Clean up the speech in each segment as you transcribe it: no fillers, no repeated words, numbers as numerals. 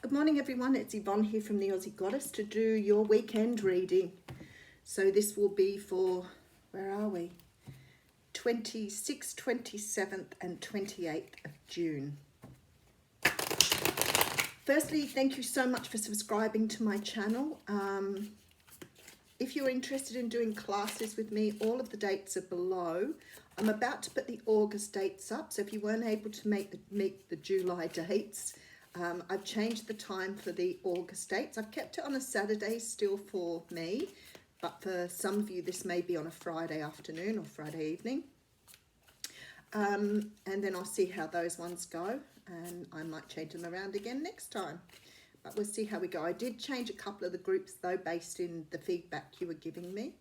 Good morning everyone, it's Yvonne here from the Aussie Goddess to do your weekend reading. So this will be for, where are we? 26th, 27th and 28th of June. Firstly, thank you so much for subscribing to my channel. If you're interested in doing classes with me, all of the dates are below. I'm about to put the August dates up, so if you weren't able to meet the July dates, I've changed the time for the August dates. I've kept it on a Saturday still for me, but for some of you this may be on a Friday afternoon or Friday evening. And then I'll see how those ones go, and I might change them around again next time. But we'll see how we go. I did change a couple of the groups though based in the feedback you were giving me.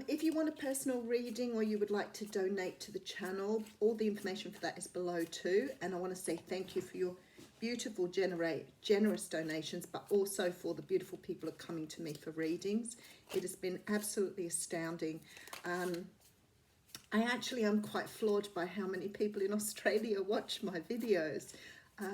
If you want a personal reading or you would like to donate to the channel, all the information for that is below too. And I want to say thank you for your beautiful, generous donations, but also for the beautiful people who are coming to me for readings. It has been absolutely astounding. I actually am quite floored by how many people in Australia watch my videos,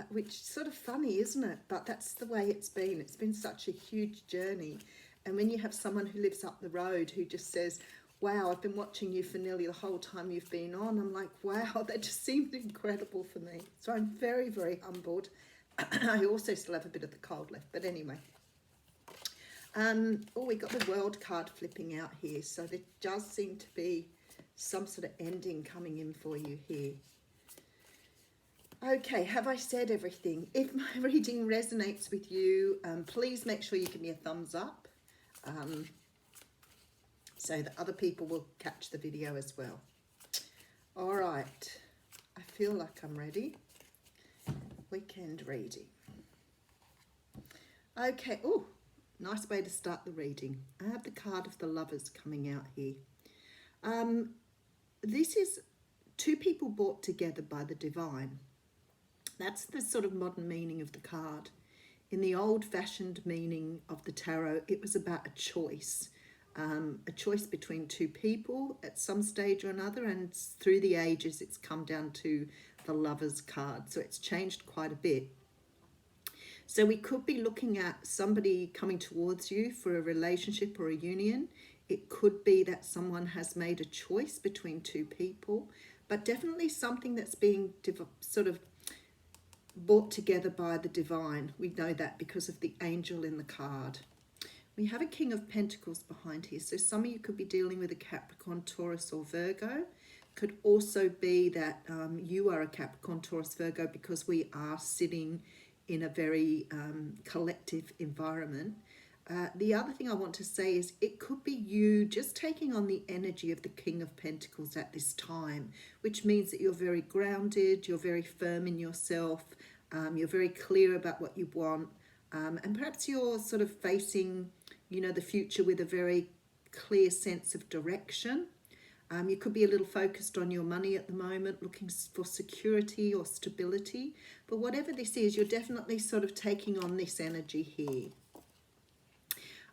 which is sort of funny, isn't it? But that's the way it's been. It's been such a huge journey. And when you have someone who lives up the road who just says, wow, I've been watching you for nearly the whole time you've been on. I'm like, wow, that just seemed incredible for me. So I'm very, very humbled. I also still have a bit of the cold left, but anyway. Oh, we got the world card flipping out here. So there does seem to be some sort of ending coming in for you here. Okay, have I said everything? If my reading resonates with you, please make sure you give me a thumbs up. So that other people will catch the video as well. All right, I feel like I'm ready. Weekend reading. Okay, oh, nice way to start the reading. I have the card of the Lovers coming out here. This is two people brought together by the divine. That's the sort of modern meaning of the card. In the old-fashioned meaning of the tarot, it was about a choice between two people at some stage or another, and through the ages it's come down to the Lovers card, so it's changed quite a bit. So we could be looking at somebody coming towards you for a relationship or a union. It could be that someone has made a choice between two people, but definitely something that's being sort of brought together by the divine. We know that because of the angel in the card. We have a King of Pentacles behind here. So some of you could be dealing with a Capricorn, Taurus or Virgo. Could also be that you are a Capricorn, Taurus, Virgo, because we are sitting in a very collective environment. The other thing I want to say is it could be you just taking on the energy of the King of Pentacles at this time, which means that you're very grounded, you're very firm in yourself, you're very clear about what you want, and perhaps you're sort of facing, you know, the future with a very clear sense of direction. You could be a little focused on your money at the moment, looking for security or stability. But whatever this is, you're definitely sort of taking on this energy here.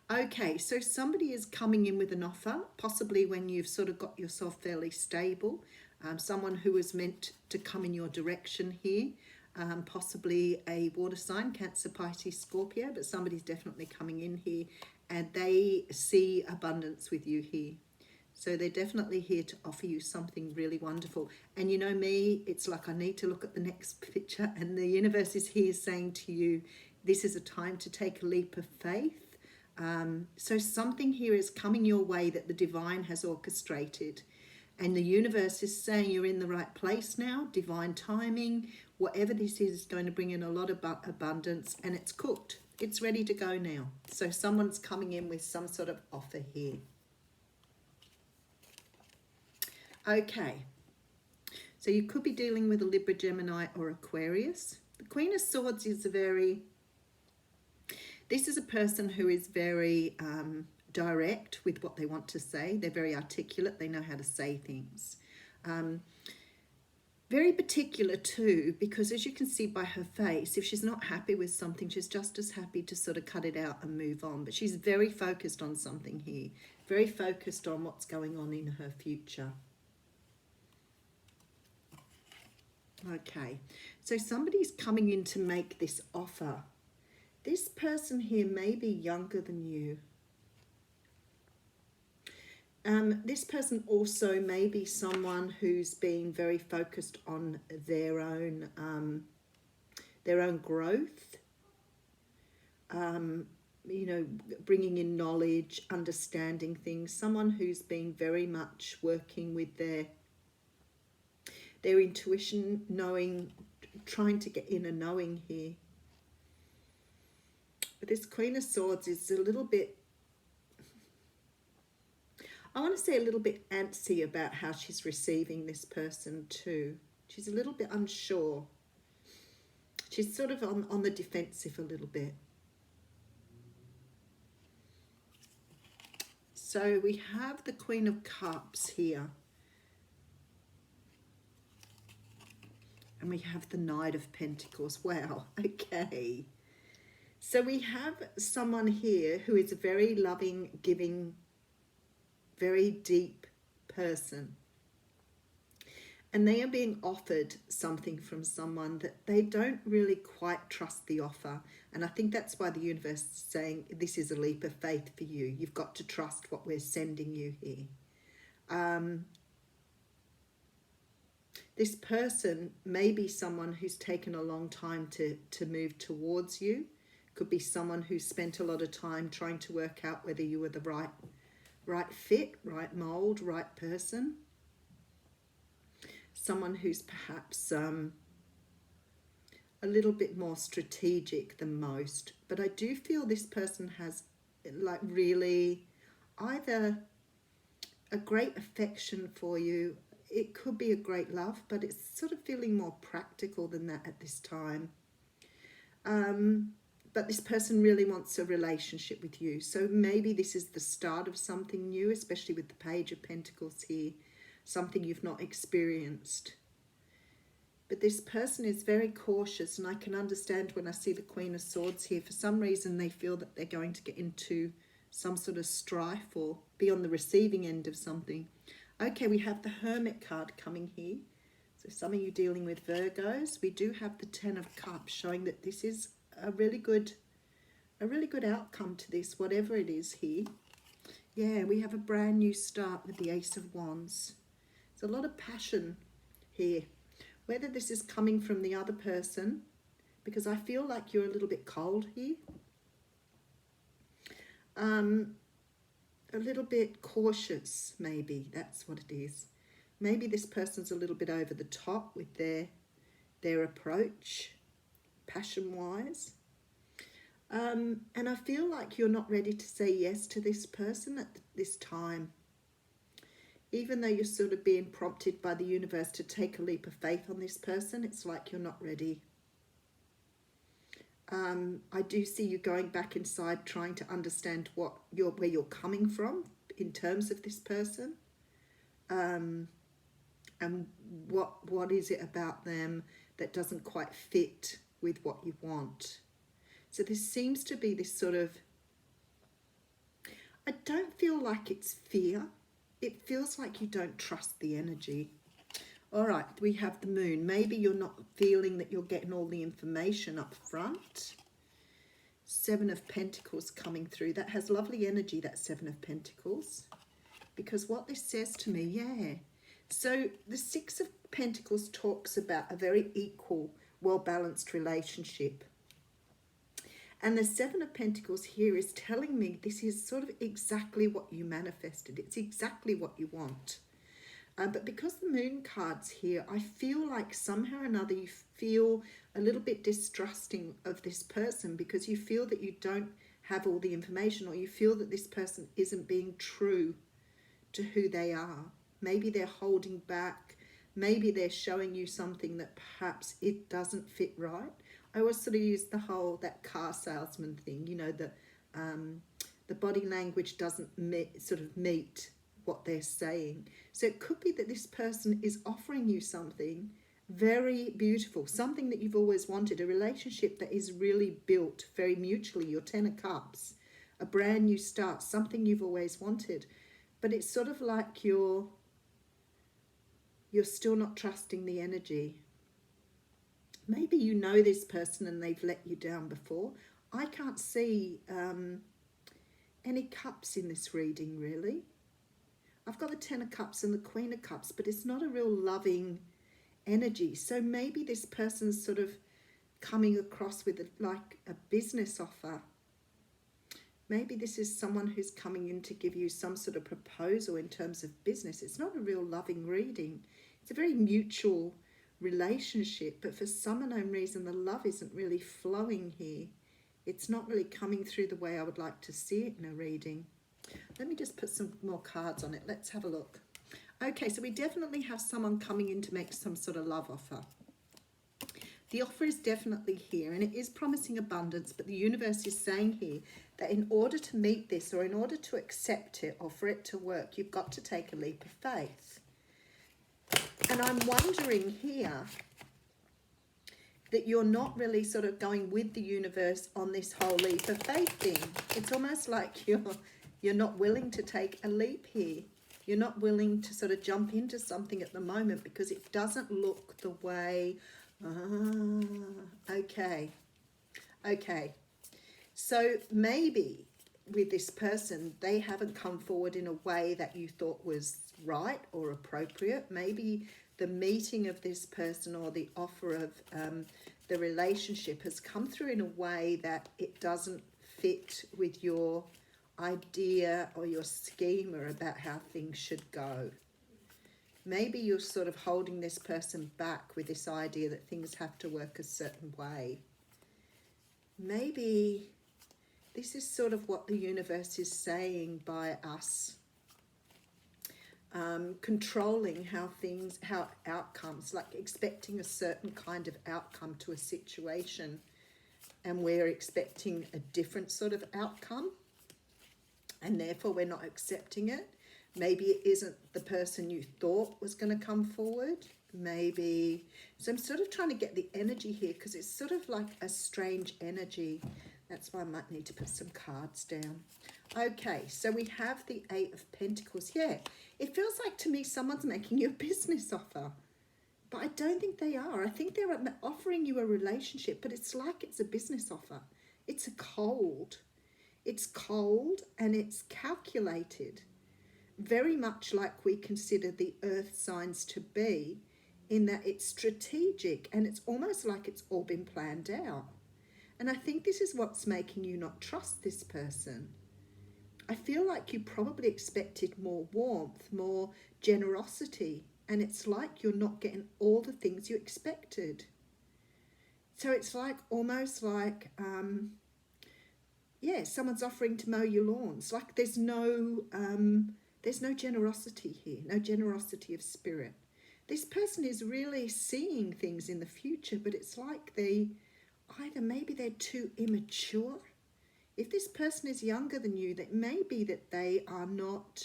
Okay, so somebody is coming in with an offer, possibly when you've sort of got yourself fairly stable. Someone who is meant to come in your direction here. Possibly a water sign, Cancer, Pisces, Scorpio, but somebody's definitely coming in here and they see abundance with you here. So they're definitely here to offer you something really wonderful. And you know me, it's like I need to look at the next picture, and the universe is here saying to you, this is a time to take a leap of faith. So something here is coming your way that the divine has orchestrated. And the universe is saying you're in the right place now, divine timing. Whatever this is going to bring in a lot of abundance, and it's cooked. It's ready to go now. So someone's coming in with some sort of offer here. Okay, so you could be dealing with a Libra, Gemini or Aquarius. The Queen of Swords is this is a person who is very direct with what they want to say. They're very articulate. They know how to say things. Very particular too, because as you can see by her face, if she's not happy with something, she's just as happy to sort of cut it out and move on. But she's very focused on something here, very focused on what's going on in her future. Okay, so somebody's coming in to make this offer. This person here may be younger than you. This person also may be someone who's been very focused on their own growth, you know, bringing in knowledge, understanding things. Someone who's been very much working with their intuition, knowing, trying to get inner knowing here. But this Queen of Swords is a little bit, I want to say a little bit antsy about how she's receiving this person too. She's a little bit unsure. She's sort of on the defensive a little bit. So we have the Queen of Cups here. And we have the Knight of Pentacles. Wow, okay. So we have someone here who is a very loving, giving, very deep person. And they are being offered something from someone that they don't really quite trust the offer. And I think that's why the universe is saying this is a leap of faith for you. You've got to trust what we're sending you here. This person may be someone who's taken a long time to move towards you. Could be someone who spent a lot of time trying to work out whether you were the right fit, right mold, right person. Someone who's perhaps a little bit more strategic than most. But I do feel this person has like really either a great affection for you. It could be a great love, but it's sort of feeling more practical than that at this time. But this person really wants a relationship with you. So maybe this is the start of something new, especially with the Page of Pentacles here. Something you've not experienced. But this person is very cautious, and I can understand when I see the Queen of Swords here. For some reason, they feel that they're going to get into some sort of strife or be on the receiving end of something. Okay, we have the Hermit card coming here. So some of you dealing with Virgos, we do have the Ten of Cups showing that this is a really good outcome to this, whatever it is here. Yeah, we have a brand new start with the Ace of Wands. There's a lot of passion here. Whether this is coming from the other person, because I feel like you're a little bit cold here. A little bit cautious, maybe. That's what it is. Maybe this person's a little bit over the top with their approach, passion-wise. And I feel like you're not ready to say yes to this person at this time. Even though you're sort of being prompted by the universe to take a leap of faith on this person, it's like you're not ready. I do see you going back inside trying to understand where you're coming from in terms of this person. And what is it about them that doesn't quite fit with what you want. So there seems to be this sort of, I don't feel like it's fear. It feels like you don't trust the energy. All right, we have the Moon. Maybe you're not feeling that you're getting all the information up front. Seven of Pentacles coming through. That has lovely energy, that Seven of Pentacles. Because what this says to me, yeah. So the Six of Pentacles talks about a very equal, well-balanced relationship. And the Seven of Pentacles here is telling me this is sort of exactly what you manifested. It's exactly what you want. But because the Moon card's here, I feel like somehow or another you feel a little bit distrusting of this person because you feel that you don't have all the information, or you feel that this person isn't being true to who they are. Maybe they're holding back. Maybe they're showing you something that perhaps it doesn't fit right. I always sort of use that car salesman thing, you know, the body language doesn't meet what they're saying. So it could be that this person is offering you something very beautiful, something that you've always wanted, a relationship that is really built very mutually, your Ten of Cups, a brand new start, something you've always wanted. But it's sort of like you're still not trusting the energy. Maybe you know this person and they've let you down before. I can't see any cups in this reading, really. I've got the Ten of Cups and the Queen of Cups, but it's not a real loving energy. So maybe this person's sort of coming across with like a business offer. Maybe this is someone who's coming in to give you some sort of proposal in terms of business. It's not a real loving reading. It's a very mutual relationship, but for some unknown reason, the love isn't really flowing here. It's not really coming through the way I would like to see it in a reading. Let me just put some more cards on it. Let's have a look. Okay, so we definitely have someone coming in to make some sort of love offer. The offer is definitely here, and it is promising abundance, but the universe is saying here that in order to meet this, or in order to accept it, or for it to work, you've got to take a leap of faith. And I'm wondering here that you're not really sort of going with the universe on this whole leap of faith thing. It's almost like you're not willing to take a leap here. You're not willing to sort of jump into something at the moment because it doesn't look the way... Okay. So maybe with this person, they haven't come forward in a way that you thought was right or appropriate. Maybe the meeting of this person or the offer of the relationship has come through in a way that it doesn't fit with your idea or your schema about how things should go. Maybe you're sort of holding this person back with this idea that things have to work a certain way. Maybe this is sort of what the universe is saying by us controlling how outcomes, like expecting a certain kind of outcome to a situation, and we're expecting a different sort of outcome, and therefore we're not accepting it. Maybe it isn't the person you thought was going to come forward. Maybe, so I'm sort of trying to get the energy here because it's sort of like a strange energy. That's why I might need to put some cards down. Okay, so we have the Eight of Pentacles. Yeah, it feels like to me someone's making you a business offer, but I don't think they are. I think they're offering you a relationship, but it's like it's a business offer. It's cold. It's cold and it's calculated. Very much like we consider the earth signs to be, in that it's strategic and it's almost like it's all been planned out. And I think this is what's making you not trust this person. I feel like you probably expected more warmth, more generosity, and it's like you're not getting all the things you expected. So it's like almost like someone's offering to mow your lawns. Like there's no generosity here, no generosity of spirit. This person is really seeing things in the future, but it's like maybe they're too immature. If this person is younger than you, that may be that they are not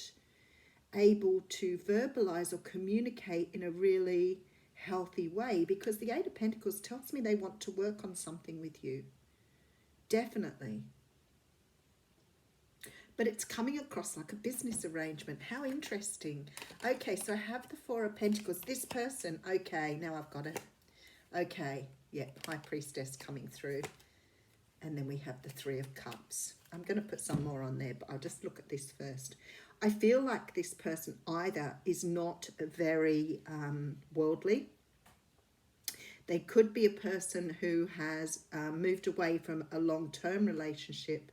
able to verbalize or communicate in a really healthy way, because the Eight of Pentacles tells me they want to work on something with you. Definitely. But it's coming across like a business arrangement. How interesting. Okay, so I have the Four of Pentacles. This person, okay, now I've got it. Okay, yeah, High Priestess coming through. And then we have the Three of Cups. I'm going to put some more on there, but I'll just look at this first. I feel like this person either is not very worldly. They could be a person who has moved away from a long-term relationship,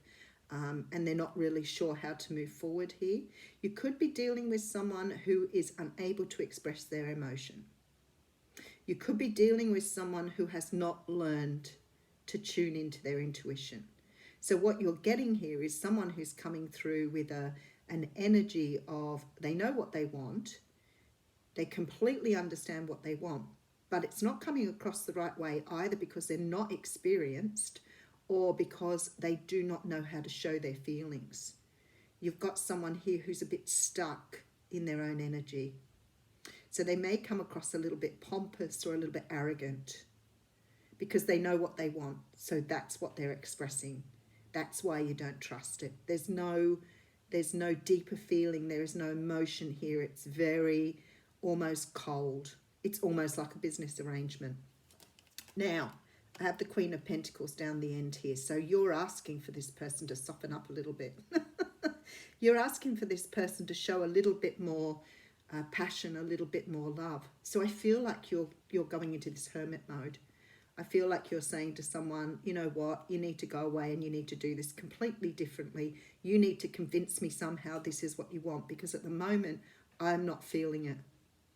and they're not really sure how to move forward here. You could be dealing with someone who is unable to express their emotion. You could be dealing with someone who has not learned to tune into their intuition. So what you're getting here is someone who's coming through with an energy of they know what they want, they completely understand what they want, but it's not coming across the right way either because they're not experienced or because they do not know how to show their feelings. You've got someone here who's a bit stuck in their own energy. So they may come across a little bit pompous or a little bit arrogant because they know what they want. So that's what they're expressing. That's why you don't trust it. There's no deeper feeling. There is no emotion here. It's very almost cold. It's almost like a business arrangement. Now, I have the Queen of Pentacles down the end here. So you're asking for this person to soften up a little bit. You're asking for this person to show a little bit more passion, a little bit more love. So I feel like you're going into this hermit mode. I feel like you're saying to someone, you know what, you need to go away and you need to do this completely differently. You need to convince me somehow this is what you want, because at the moment I'm not feeling it.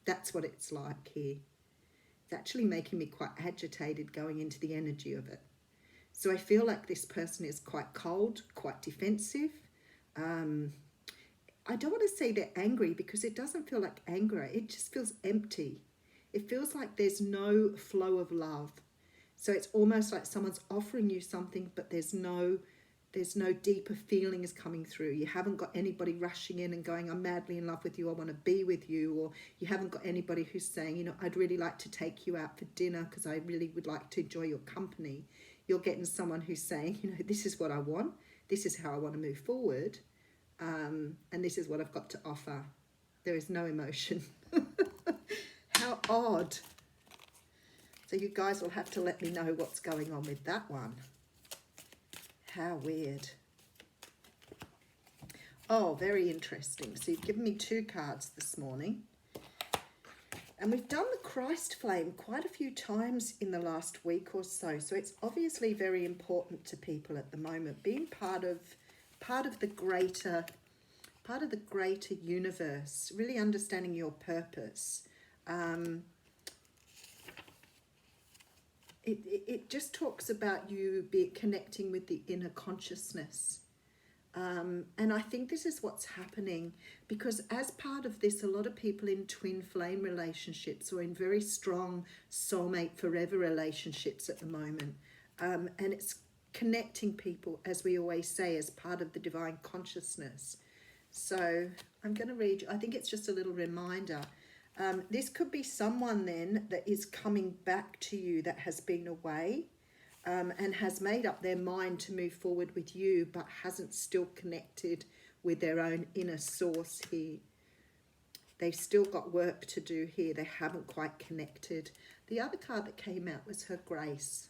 That's what it's like here. It's actually making me quite agitated going into the energy of it. So I feel like this person is quite cold, quite defensive. I don't want to say they're angry, because it doesn't feel like anger. It just feels empty. It feels like there's no flow of love. So it's almost like someone's offering you something, but there's no deeper feelings coming through. You haven't got anybody rushing in and going, I'm madly in love with you, I want to be with you. Or you haven't got anybody who's saying, you know, I'd really like to take you out for dinner because I really would like to enjoy your company. You're getting someone who's saying, you know, this is what I want. This is how I want to move forward. And this is what I've got to offer. There is no emotion. How odd. So you guys will have to let me know what's going on with that one. How weird. Oh, very interesting. So you've given me 2 cards this morning. And we've done the Christ flame quite a few times in the last week or so. So it's obviously very important to people at the moment, being part of the greater universe, really understanding your purpose. It just talks about you connecting with the inner consciousness. And I think this is what's happening, because as part of this, a lot of people in twin flame relationships or in very strong soulmate forever relationships at the moment. And it's connecting people, as we always say, as part of the divine consciousness. So I'm going to read you. I think it's just a little reminder. This could be someone then that is coming back to you that has been away, and has made up their mind to move forward with you, but hasn't still connected with their own inner source here. They've still got work to do here. They haven't quite connected. The other card that came out was her grace.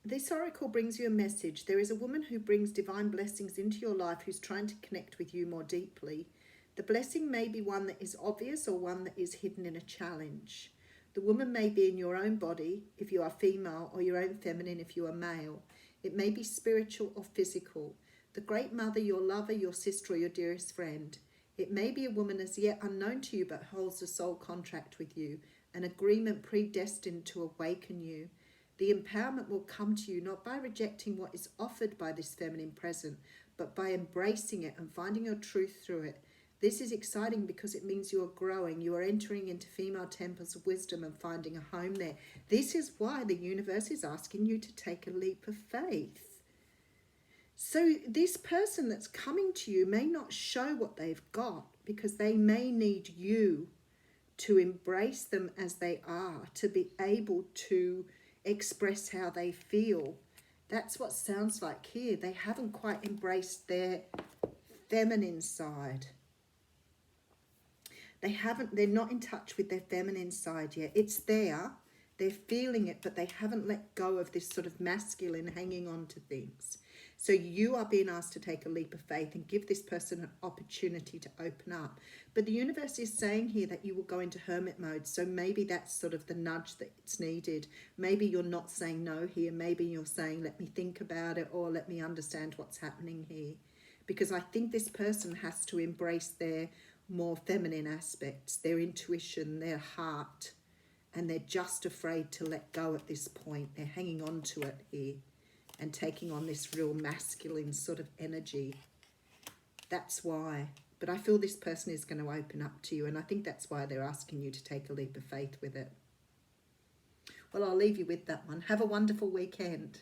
This oracle brings you a message. There is a woman who brings divine blessings into your life who's trying to connect with you more deeply. The blessing may be one that is obvious or one that is hidden in a challenge. The woman may be in your own body if you are female, or your own feminine if you are male. It may be spiritual or physical. The great mother, your lover, your sister, or your dearest friend. It may be a woman as yet unknown to you but holds a soul contract with you, an agreement predestined to awaken you. The empowerment will come to you not by rejecting what is offered by this feminine present, but by embracing it and finding your truth through it. This is exciting because it means you are growing. You are entering into female temples of wisdom and finding a home there. This is why the universe is asking you to take a leap of faith. So this person that's coming to you may not show what they've got, because they may need you to embrace them as they are, to be able to express how they feel. That's what sounds like here. They haven't quite embraced their feminine side. They're not in touch with their feminine side yet. It's there, they're feeling it, but they haven't let go of this sort of masculine hanging on to things. So you are being asked to take a leap of faith and give this person an opportunity to open up. But the universe is saying here that you will go into hermit mode. So maybe that's sort of the nudge that's needed. Maybe you're not saying no here. Maybe you're saying, let me think about it, or let me understand what's happening here. Because I think this person has to embrace their more feminine aspects, their intuition, their heart, and they're just afraid to let go at this point. They're hanging on to it here and taking on this real masculine sort of energy. That's why. But I feel this person is going to open up to you, and I think that's why they're asking you to take a leap of faith with it. Well, I'll leave you with that one. Have a wonderful weekend.